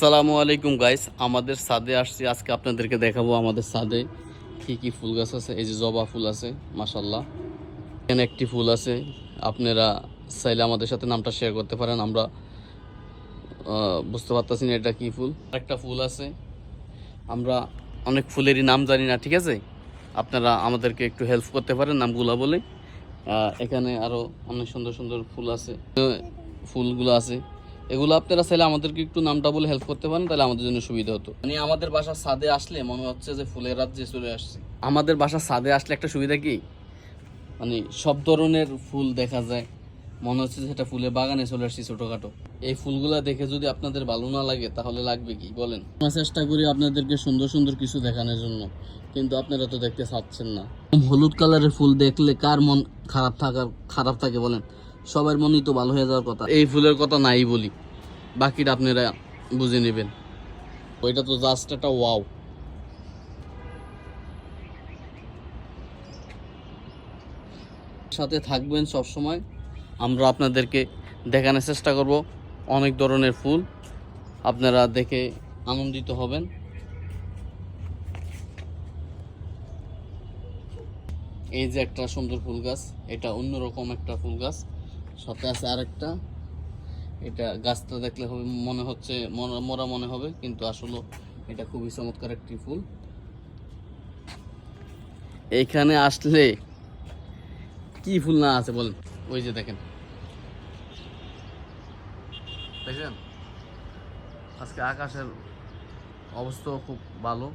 আসসালামু আলাইকুম গাইস, আমাদের ছাদে আসছি। আজকে আপনাদেরকে দেখাবো আমাদের ছাদে কি কি ফুল গাছ আছে। এই যে জবা ফুল আছে, মাশাল্লাহ। এখানে একটি ফুল আছে, আপনারা চাইলে আমাদের সাথে নামটা শেয়ার করতে পারেন। আমরা বুঝতে পারতেছি না এটা কি ফুল। একটা ফুল আছে, আমরা অনেক ফুলেরই নাম জানি না, ঠিক আছে? আপনারা আমাদেরকে একটু হেল্প করতে পারেন নামগুলো বলে। এখানে আরও অনেক সুন্দর সুন্দর ফুল আছে, ফুলগুলো আছে। এগুলো আপনারা চাইলে আমাদেরকে একটু নামটা বলে হেল্প করতে পারেন, তাহলে আমাদের জন্য সুবিধা হতো। মানে আমাদের বাসার ছাদে আসলে মনে হচ্ছে যে ফুলের রাজ্যে চলে আসছে। আমাদের বাসার ছাদে আসলে একটা সুবিধা কি, মানে সব ধরনের ফুল দেখা যায়, মনে হচ্ছে যে সেটা ফুলের বাগানে চলে আসছি ছোটোখাটো। এই ফুলগুলা দেখে যদি আপনাদের ভালো না লাগে তাহলে লাগবে কি বলেন? আমরা চেষ্টা করি আপনাদেরকে সুন্দর সুন্দর কিছু দেখানোর জন্য, কিন্তু আপনারা তো দেখতে চাচ্ছেন না। হলুদ কালারের ফুল দেখলে কার মন খারাপ থাকে বলেন? সবার মনই তো ভালো হয়ে যাওয়ার কথা। এই ফুলের কথা নাই বলি, বাকিটা আপনারা বুঝে নেবেন। ওইটা তো জাস্ট একটা ওয়াও। সাথে থাকবেন সব সময়, আমরা আপনাদেরকে দেখানোর চেষ্টা করব অনেক ধরনের ফুল, আপনারা দেখে আনন্দিত হবেন। এই যে একটা সুন্দর ফুল গাছ, এটা অন্যরকম একটা ফুল গাছ। সাথে আছে আরেকটা, এটা গাছটা দেখলে হবে মনে হচ্ছে মরা মনে হবে, কিন্তু আসলে এটা খুবই চমৎকার একটি ফুল। এইখানে আসলে কি ফুল না আছে বলেন? ওই যে দেখেন, দেখেন আজকে আকাশের অবস্থাও খুব ভালো।